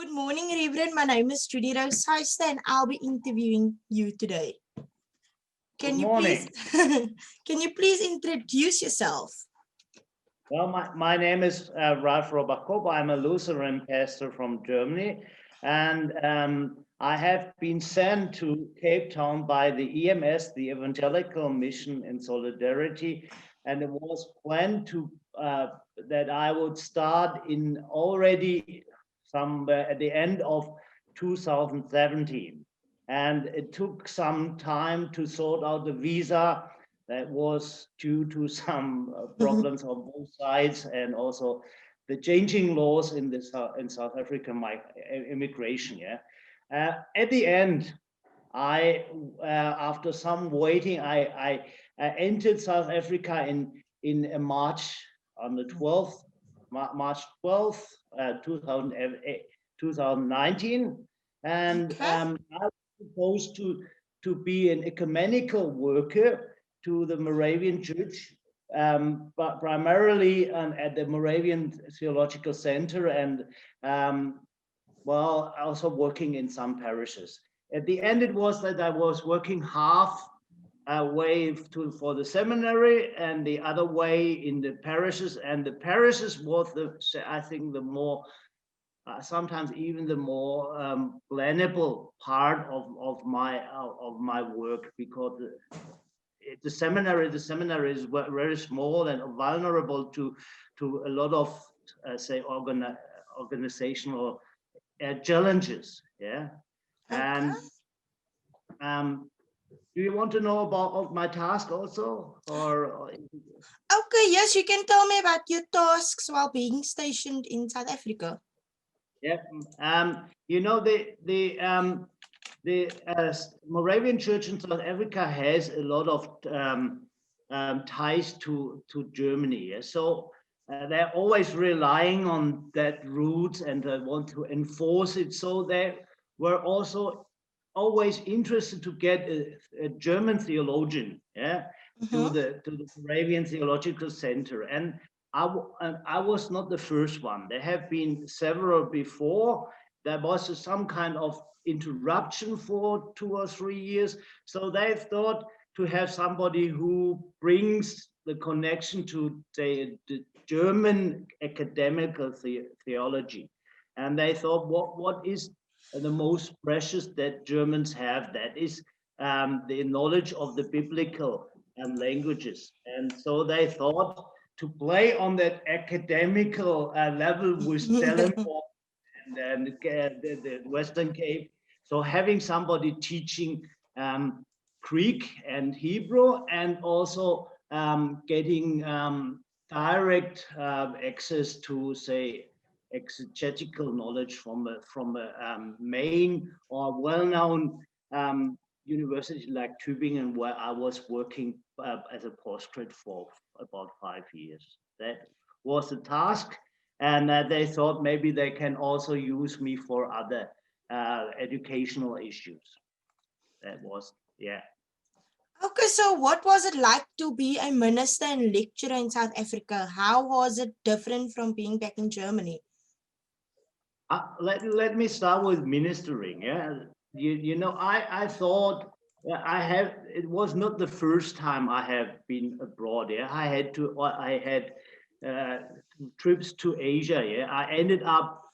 Good morning, Reverend. My name is Judy Rose Cyster, and I'll be interviewing you today. Good morning. Can you please introduce yourself? Well, my name is Ralf Rohrbach-Koop. I'm a Lutheran pastor from Germany, and I have been sent to Cape Town by the EMS, the Evangelical Mission in Solidarity, and it was planned to that I would start in already somewhere at the end of 2017, and it took some time to sort out the visa. That was due to some problems on both sides, and also the changing laws in South African immigration. Yeah, at the end, after some waiting, I entered South Africa in March on the 12th, March 12th, 2019, and I was supposed to be an ecumenical worker to the Moravian Church, but primarily at the Moravian Theological Center, and well, also working in some parishes. At the end, it was that I was working half way for the seminary and the other way in the parishes, and the parishes was I think the more sometimes even the more plannable part of my work, because the seminary is very small and vulnerable to a lot of say organizational challenges. Yeah. Okay. And do you want to know about my task also, or Okay, yes, you can tell me about your tasks while being stationed in South Africa. Yeah, you know, the Moravian Church in South Africa has a lot of ties to Germany. Yeah? So they're always relying on that route, and they want to enforce it. So they were also always interested to get a German theologian, yeah, to the Moravian Theological Center. And I was not the first one. There have been several before. There was some kind of interruption for 2 or 3 years. So they thought to have somebody who brings the connection to the German academical theology. And they thought, what is the most precious that Germans have? That is the knowledge of the biblical languages. And so they thought to play on that academical level with Stellenbosch and the Western Cape. So having somebody teaching Greek and Hebrew, and also getting direct access to, say, exegetical knowledge from a main or well-known university like Tübingen, where I was working as a postgrad for about 5 years. That was the task, and they thought maybe they can also use me for other educational issues. That was, yeah. Okay, so what was it like to be a minister and lecturer in South Africa? How was it different from being back in Germany? Let me start with ministering. Yeah, you know, I thought it was not the first time I have been abroad. Yeah, I had trips to Asia. Yeah, I ended up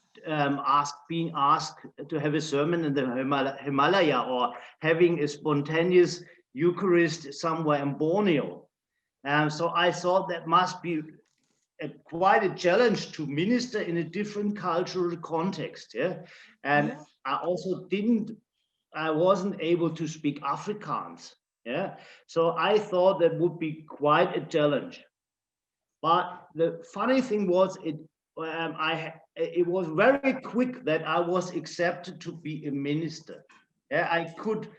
being asked to have a sermon in the Himalaya, or having a spontaneous Eucharist somewhere in Borneo. So I thought that must be quite a challenge to minister in a different cultural context. Yeah, and I wasn't able to speak Afrikaans. Yeah, so I thought that would be quite a challenge. But the funny thing was, it was very quick that I was accepted to be a minister. Yeah, I could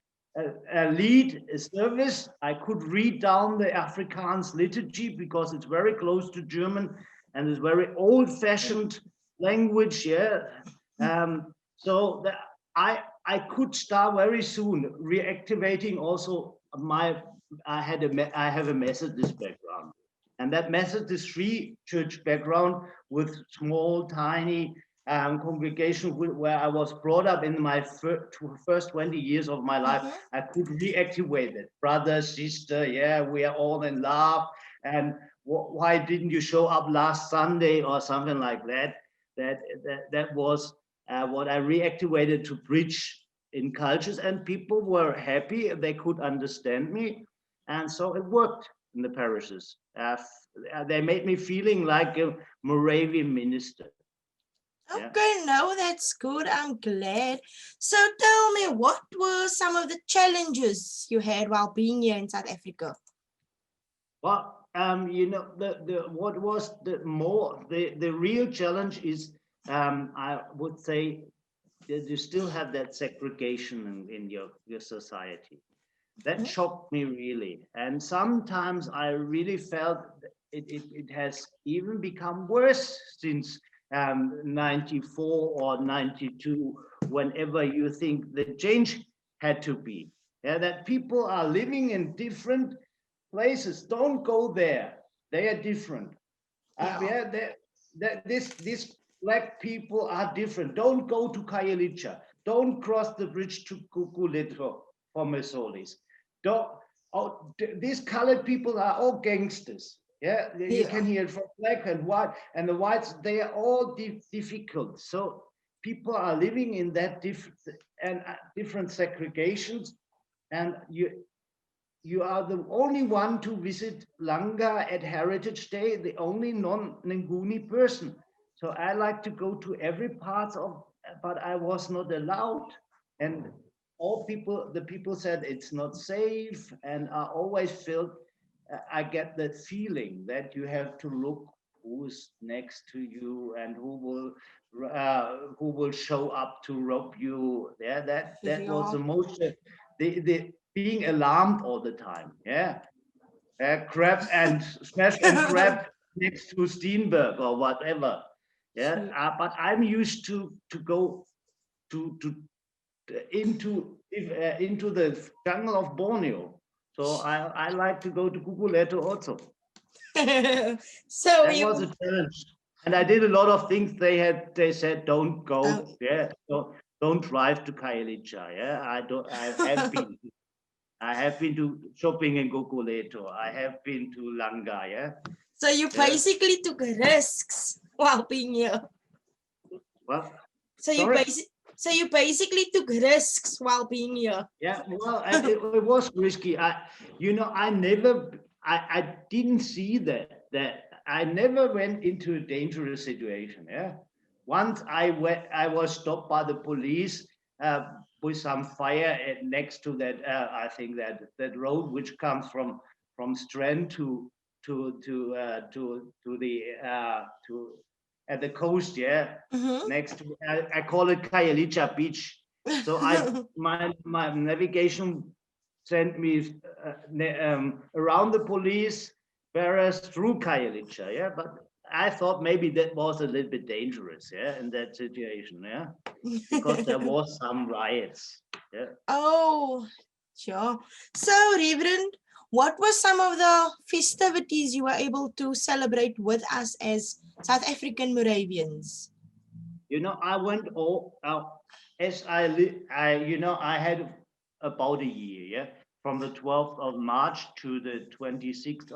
lead a service. I could read down the Afrikaans liturgy, because it's very close to German and it's very old-fashioned language. Yeah, so I could start very soon reactivating also I have a Methodist background. And that Methodist Free Church background with small, tiny congregation where I was brought up in my first 20 years of my life, I could reactivate it. Brother, sister, yeah, we are all in love. And why didn't you show up last Sunday or something like that? That was what I reactivated to preach in cultures, and people were happy. They could understand me. And so it worked in the parishes. They made me feeling like a Moravian minister. Okay, no, that's good. I'm glad. So tell me, what were some of the challenges you had while being here in South Africa? Well, what was the real challenge is, I would say, that you still have that segregation in your society. That shocked me really, and sometimes I really felt it has even become worse since 94 or 92, whenever you think the change had to be. Yeah, that people are living in different places. Don't go there. They are different. These black people are different. Don't go to Khayelitsha. Don't cross the bridge to Guguletho for Mesolis. These colored people are all gangsters. Yeah, you can hear it from black and white, and the whites, they are all difficult. So people are living in that different segregations, and you are the only one to visit Langa at Heritage Day, the only non-Nguni person. So I like to go to every part of, but I was not allowed. And the people said it's not safe, and I always felt, I get that feeling that you have to look who's next to you and who will show up to rob you. Yeah, that was the most the being alarmed all the time. Yeah, grab and smash and grab next to Steenberg or whatever. Yeah, but I'm used to go into the jungle of Borneo. So I like to go to Guguletho also. So that was a challenge, and I did a lot of things. They said don't go. Yeah, don't drive to Khayelitsha. Yeah, I have been to shopping in Guguletho. I have been to Langa. Yeah. So you basically took risks while being here. Well, so you basically took risks while being here. Yeah, well, it was risky. I didn't see that I never went into a dangerous situation. Yeah, once I was stopped by the police with some fire next to that. I think that road which comes from Strand to at the coast. Yeah, next to I call it Khayelitsha Beach. So my navigation sent me around the police, whereas through Khayelitsha. Yeah, but I thought maybe that was a little bit dangerous. Yeah, in that situation. Yeah, because there was some riots. Yeah. Oh, sure. So, Reverend, what were some of the festivities you were able to celebrate with us as South African Moravians? I went all as I had about a year, yeah, from the 12th of March to the 26th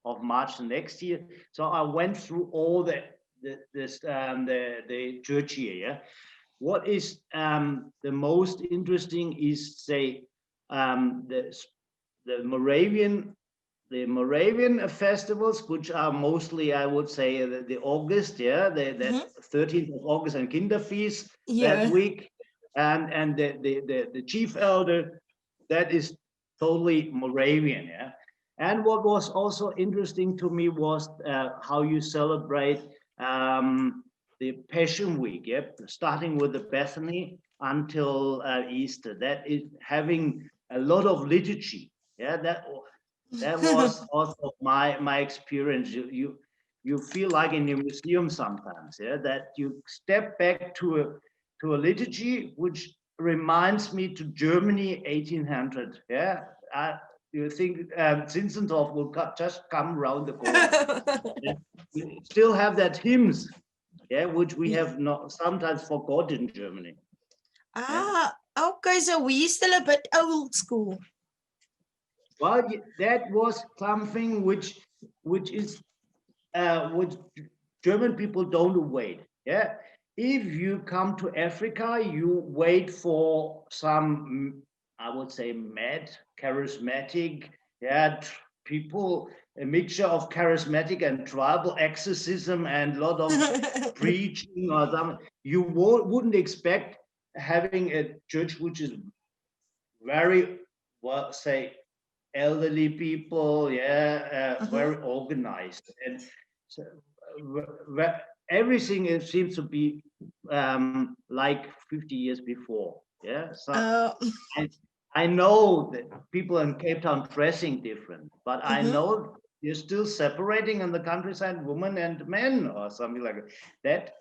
of March the next year. So I went through all the church year, yeah. What is the most interesting is, say, the Moravian festivals, which are mostly, I would say, the August, yeah, the 13th of August and Kinderfeast that week, and the chief elder, that is totally Moravian, yeah. And what was also interesting to me was how you celebrate the Passion Week, yeah, starting with the Bethany until Easter. That is having a lot of liturgy, yeah. That was also my experience. You feel like in a museum sometimes, yeah, that you step back to a liturgy which reminds me to Germany 1800. Yeah, you think Zinzendorf will just come around the corner. Yeah. You still have that hymns yeah, which we have not sometimes forgotten in Germany. Ah, okay, so we still a bit old school. Well, that was something which is which German people don't wait. Yeah, if you come to Africa, you wait for some, I would say, charismatic, yeah, people, a mixture of charismatic and tribal exorcism and a lot of preaching or something. You wouldn't expect having a church which is very, well, say, elderly people, yeah, very organized, and so, everything seems to be like 50 years before. Yeah, so I know that people in Cape Town dressing different, but I know you're still separating in the countryside women and men or something like that.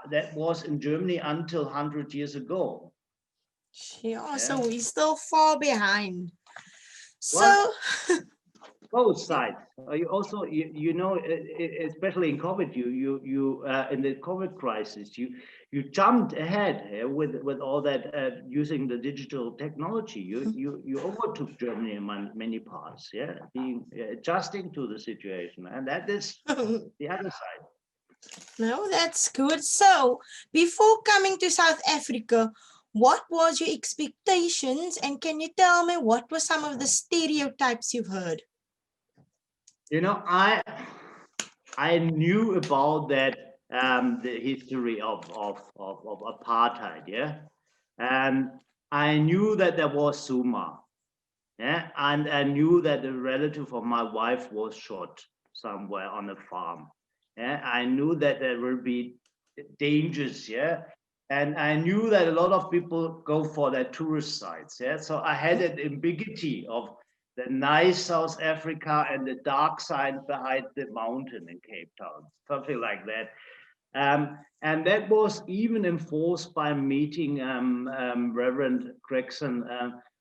That was in Germany until 100 years ago. Yeah, so we're still far behind. Well, So both sides. You also, you know, especially in COVID, you in the COVID crisis, you jumped ahead with all that using the digital technology. You overtook Germany in many parts, yeah, being adjusting to the situation, and that is the other side. no, that's good. So before coming to South Africa, what was your expectations, and can you tell me what were some of the stereotypes you've heard? You know, I knew about that the history of apartheid, yeah, and I knew that there was Suma, yeah, and I knew that a relative of my wife was shot somewhere on a farm, yeah. I knew that there will be dangers, yeah, and I knew that a lot of people go for their tourist sites, yeah. So I had an ambiguity of the nice South Africa and the dark side behind the mountain in Cape Town, something like that. And that was even enforced by meeting Reverend Gregson,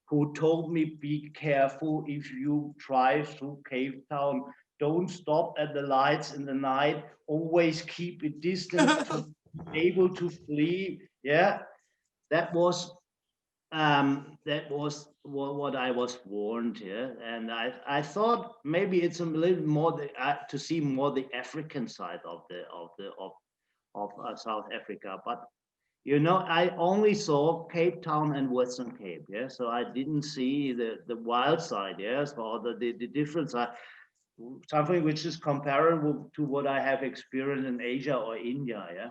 who told me, be careful if you drive through Cape Town, don't stop at the lights in the night, always keep a distance to be able to flee. Yeah, that was what I was warned here, and I thought maybe it's a little more to see more the African side of South Africa, but you know, I only saw Cape Town and Western Cape, yeah, so I didn't see the wild side, yes, or the different side, something which is comparable to what I have experienced in Asia or India, yeah.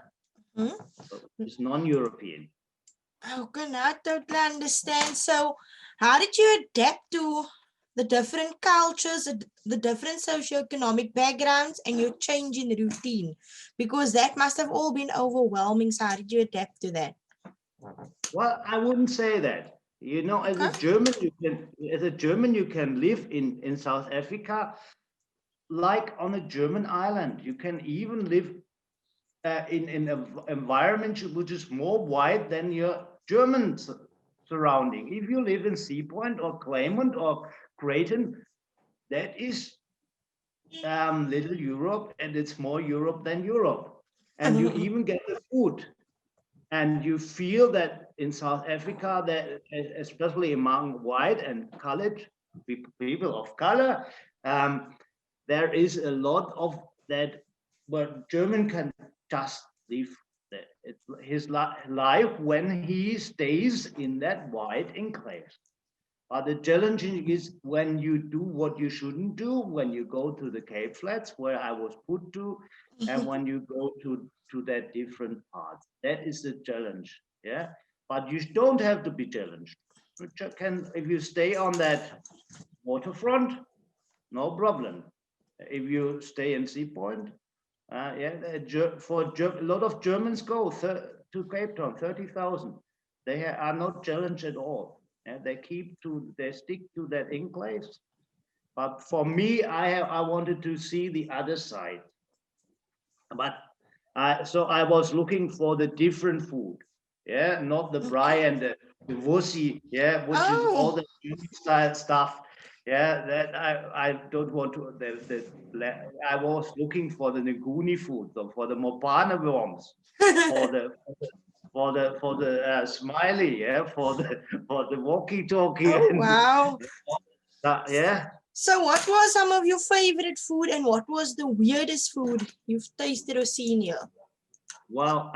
So it's non-European. Okay, now I totally understand. So how did you adapt to the different cultures, the different socioeconomic backgrounds, and your change in routine? Because that must have all been overwhelming. So how did you adapt to that? Well, I wouldn't say that. You know, as a German, you can live in South Africa like on a German island. You can even live in an environment which is more white than your German surrounding. If you live in Sea Point or Claymont or Creighton, that is little Europe, and it's more Europe than Europe. And you even get the food. And you feel that in South Africa, that especially among white and colored people of color, there is a lot of that where German can just live his life when he stays in that white enclave. But the challenging is when you do what you shouldn't do, when you go to the Cape Flats where I was put to, and when you go to that different parts. That is the challenge, yeah? But you don't have to be challenged. You can, if you stay on that waterfront, no problem. If you stay in Sea Point, yeah, a lot of Germans go to Cape Town, 30,000. They are not challenged at all. Yeah, they stick to that enclaves. But for me, I wanted to see the other side. But so I was looking for the different food, yeah, not the braai and the wussie, yeah, which is all the style stuff. Yeah, that I don't want to. I was looking for the Nguni food, so for the Mopane worms, for the smiley, yeah, for the walkie-talkie, Oh, and wow. yeah. So what was some of your favorite food and what was the weirdest food you've tasted or seen here? Well,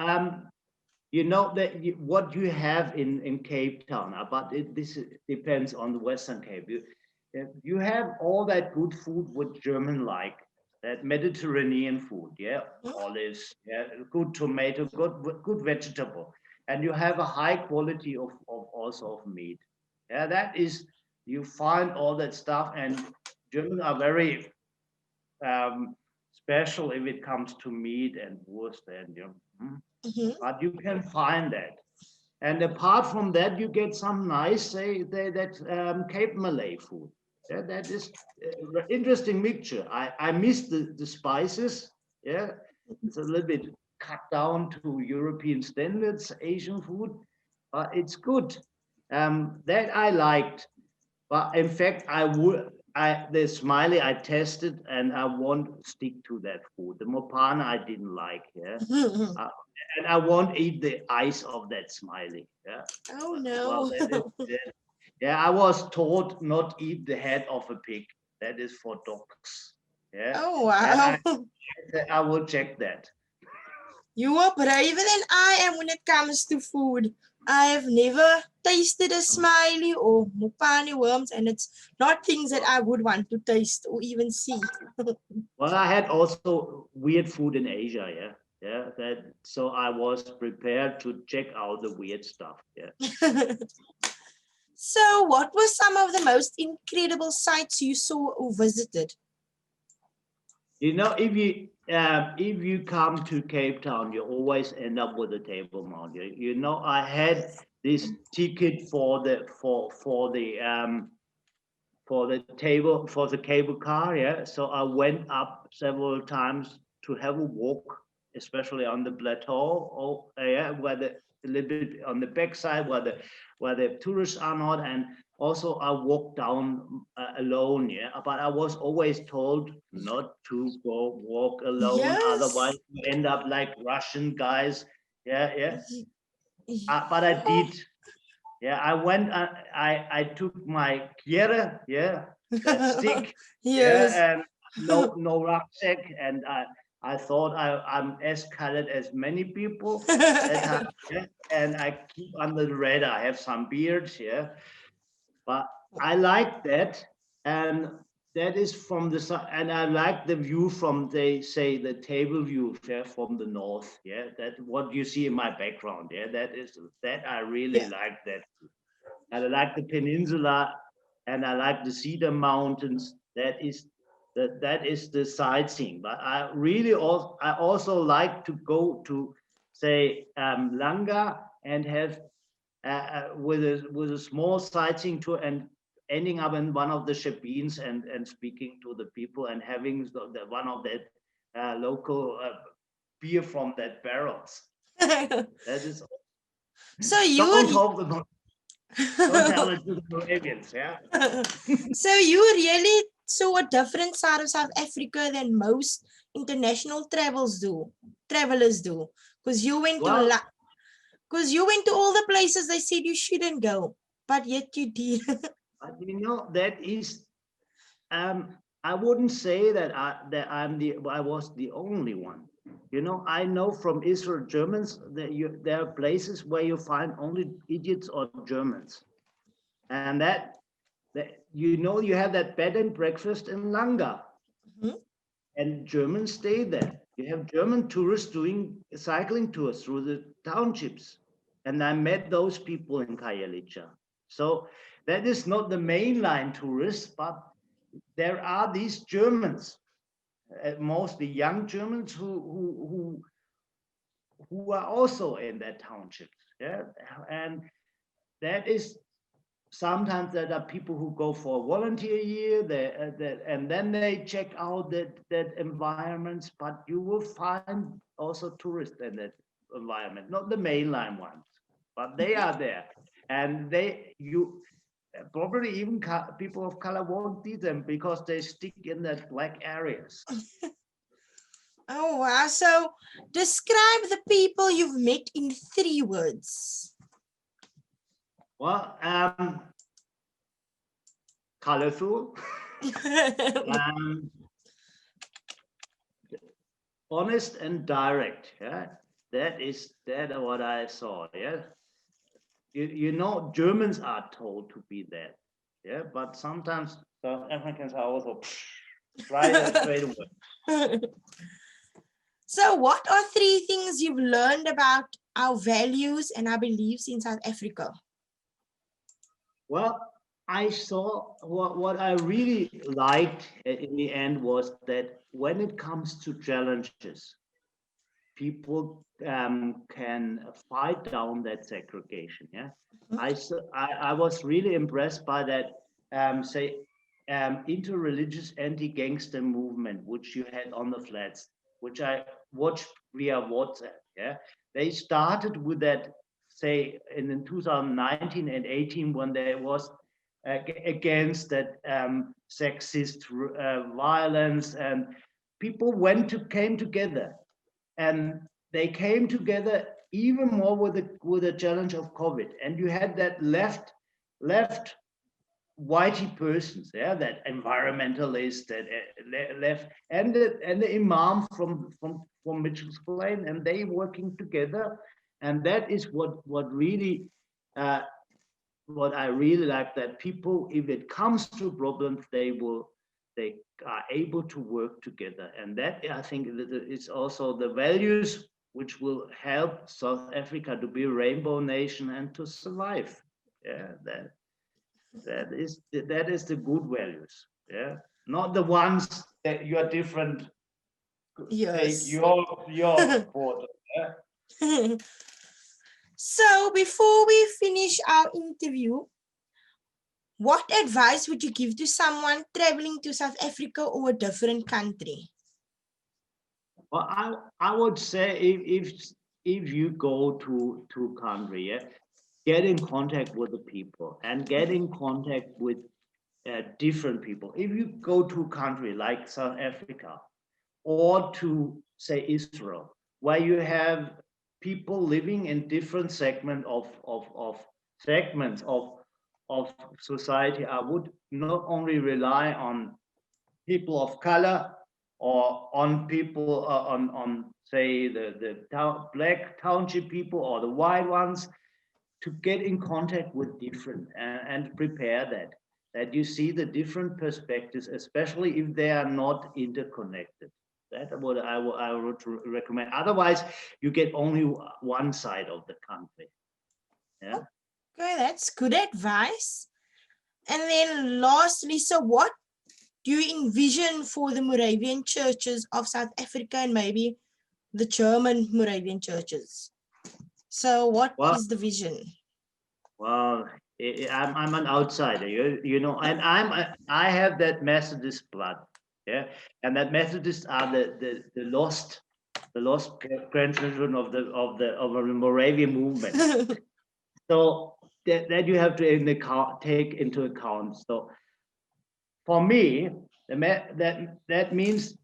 you know that what you have in Cape Town, but this depends on the Western Cape. You have all that good food what German like, that Mediterranean food, yeah, olives, yeah, good tomato, good vegetable, and you have a high quality of also of meat. Yeah, that is, you find all that stuff, and Germans are very special if it comes to meat and wurst, and Mm-hmm. but you can find that. And apart from that, you get some nice, say, that Cape Malay food. That is interesting mixture. I miss the spices. Yeah, it's a little bit cut down to European standards, Asian food, but it's good. That I liked. But in fact, the smiley I tested, and I won't stick to that food. The Mopana I didn't like. Yeah, uh, and I won't eat the eyes of that smiley. Yeah. Oh Well, no. that is, yeah, I was taught not eat the head of a pig. That is for dogs. Yeah, Oh and wow. I will check that. You are braver than I am when it comes to food. I have never tasted a smiley or mopane worms, and it's not things that I would want to taste or even see. Well, I had also weird food in Asia. Yeah, yeah. That so I was prepared to check out the weird stuff. Yeah. So, what were some of the most incredible sights you saw or visited? You know, if you come to Cape Town, you always end up with a Table Mount. You know, I had this ticket for the table for the cable car. Yeah, so I went up several times to have a walk, especially on the plateau. Oh, yeah, where a little bit on the backside where the tourists are not, and also I walked down alone. Yeah, but I was always told not to go walk alone, otherwise Yes. you end up like Russian guys. Yeah, yeah. But I Oh, did. Yeah, I went. I took my kjere, yeah, that stick, yeah, yes. and no rucksack, and I thought I'm as colored as many people that time, yeah, and I keep under the radar. I have some beards, yeah, but I like that, and that is from the side, and I like the view from they say the table view, yeah, from the north, yeah, that what you see in my background, yeah, that I really Yeah. like that. And I like the peninsula, and I like the Cedar Mountains. That is the sightseeing. But I also like to go to say Langa and have with a small sightseeing tour and ending up in one of the shebbeens and speaking to the people and having one of that local beer from that barrels. That is, so you don't talk about, don't tell it to the Moravians, yeah. so you really saw a different side of South Africa than most international travelers do, because you went to Well, because you went to all the places they said you shouldn't go, but yet you did. you know that is, I wouldn't say that I was the only one. You know, I know from Israel Germans that there are places where you find only idiots or Germans, and that you know you have that bed and breakfast in Langa, Mhm. and Germans stay there. You have German tourists doing cycling tours through the townships. And I met those people in Kayalicha. So that is not the mainline tourists, but there are these Germans, mostly young Germans who are also in that township. Yeah, and that is sometimes there are people who go for a volunteer year and then they check out that environments, but you will find also tourists in that environment, not the mainline ones, but they are there, and Probably even people of color won't see them because they stick in that black areas. Oh, wow. So describe the people you've met in 3 words. Well, colorful, honest and direct. Yeah, that is what I saw. Yeah, you know, Germans are told to be that. Yeah, but sometimes South Africans are also right straight away. So what are 3 things you've learned about our values and our beliefs in South Africa? Well, I saw what I really liked in the end was that when it comes to challenges, people can fight down that segregation. Yeah, I was really impressed by that. Interreligious anti-gangster movement, which you had on the flats, which I watched via WhatsApp. Yeah, they started with that, say, in 2019 and 18 when there was against that sexist violence, and people came together, and they came together even more with the challenge of COVID. And you had that left whitey persons, yeah, that environmentalists, that left, and the imam from Mitchell's Plain, and they working together, and that is what really what I really like, that people, if it comes to problems, they are able to work together, and that I think is also the values which will help South Africa to be a rainbow nation and to survive. Yeah, that is the good values. Yeah, not the ones that you are different. Yes. Take your photo. Yeah? So before we finish our interview, what advice would you give to someone traveling to South Africa or a different country? Well, I would say if you go to country, yeah, get in contact with the people and get in contact with different people. If you go to a country like South Africa or to say Israel, where you have people living in different segments of society, I would not only rely on people of color or on people on say the black township people or the white ones, to get in contact with different and prepare that you see the different perspectives, especially if they are not interconnected. That's what I would recommend. Otherwise, you get only one side of the country. Yeah. Okay, that's good advice. And then lastly, so what do you envision for the Moravian churches of South Africa and maybe the German Moravian churches? So what is the vision? Well, I'm an outsider, you know, and I have that Methodist blood, yeah, and that Methodists are the lost grandchildren of the Moravian movement. So that you have to take into account. So for me, that means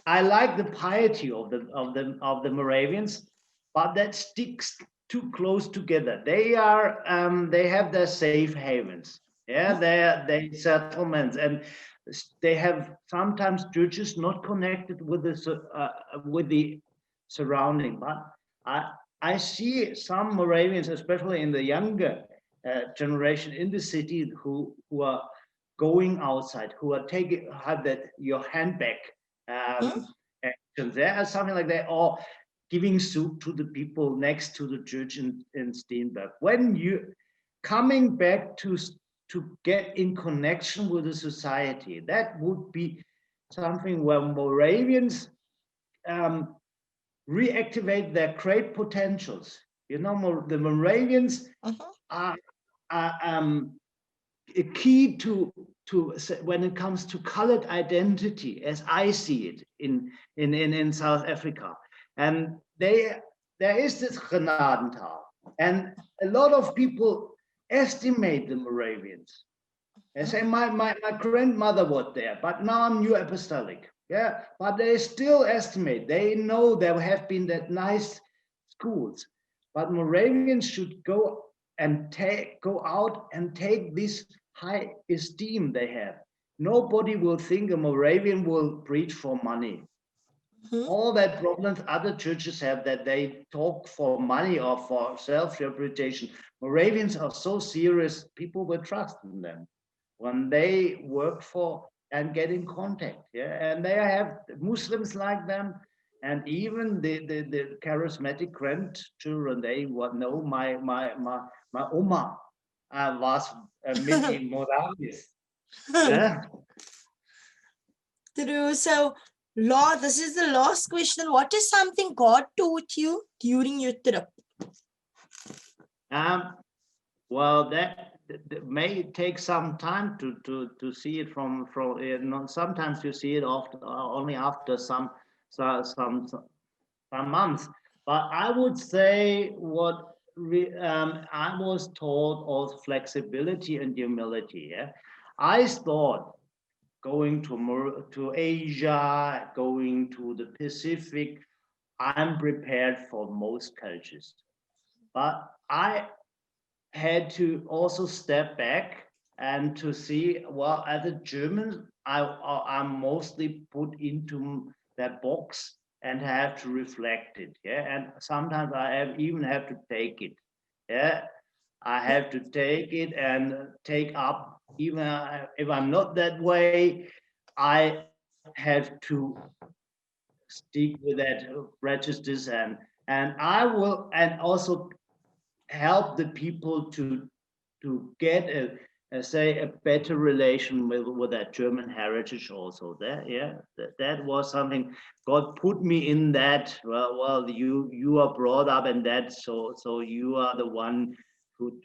I like the piety of the Moravians, but that sticks too close together. They have their safe havens, yeah, their settlements, and they have sometimes churches not connected with the surrounding. But I see some Moravians, especially in the younger generation in the city, who are going outside, who are have that your handbag actions there, something like that, or giving soup to the people next to the church in Steenberg. When you coming back to get in connection with the society, that would be something where Moravians reactivate their great potentials. You know, the Moravians are a key to when it comes to colored identity, as I see it in South Africa. And there is this Genadental, and a lot of people estimate the Moravians. They say my grandmother was there, but now I'm new apostolic. Yeah, but they still estimate. They know there have been that nice schools, but Moravians should go out and take this high esteem they have. Nobody will think a Moravian will preach for money. Mhm. All that problems other churches have, that they talk for money or for self-reputation. Moravians are so serious, people will trust in them when they work for and get in contact. Yeah, and they have Muslims like them, and even the charismatic grandchildren. They know my Oma was mit in Moravian. Yeah. True. So, Lord, this is the last question. What is something God taught you during your trip? Well, that may take some time to see it from sometimes you see it only after some months. But I would say what I was taught of flexibility and humility. Yeah, I thought going to Asia, going to the Pacific, I'm prepared for most cultures, but I had to also step back and to see, well, as a German, I'm mostly put into that box and have to reflect it. Yeah, and sometimes even have to take it. Yeah, I have to take it and take up, even if I'm not that way, I have to stick with that prejudice, and I will, and also help the people to get say a better relation with that German heritage also. That was something God put me in that. Well, you are brought up in that, so you are the one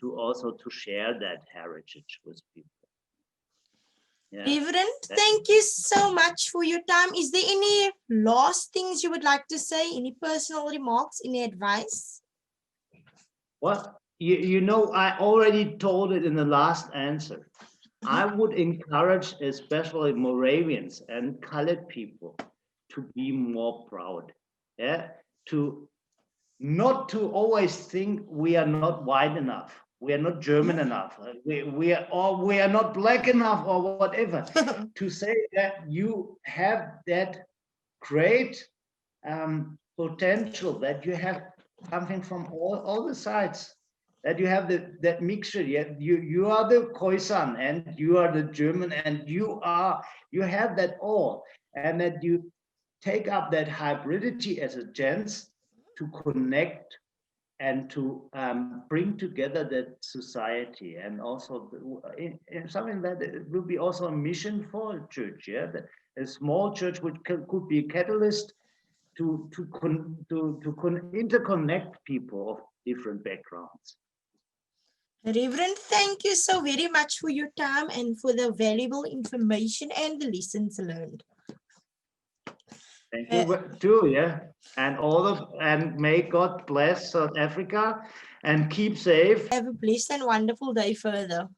to also to share that heritage with people. Yeah. Reverend, thank you so much for your time. Is there any last things you would like to say? Any personal remarks? Any advice? Well, you know, I already told it in the last answer. I would encourage especially Moravians and colored people to be more proud. Yeah, to not to always think we are not white enough, we are not German enough, we are not black enough or whatever. To say that you have that great potential, that you have something from all the sides, that you have that mixture. Yeah, you are the Khoisan and you are the German, and you have that all, and that you take up that hybridity as a chance to connect and to bring together that society, and also in something that it will be also a mission for a church. Yeah, a small church which could be a catalyst to interconnect people of different backgrounds. Reverend, thank you so very much for your time and for the valuable information and the lessons learned. Thank you too. Yeah, and may God bless South Africa and keep safe. Have a blessed and wonderful day further.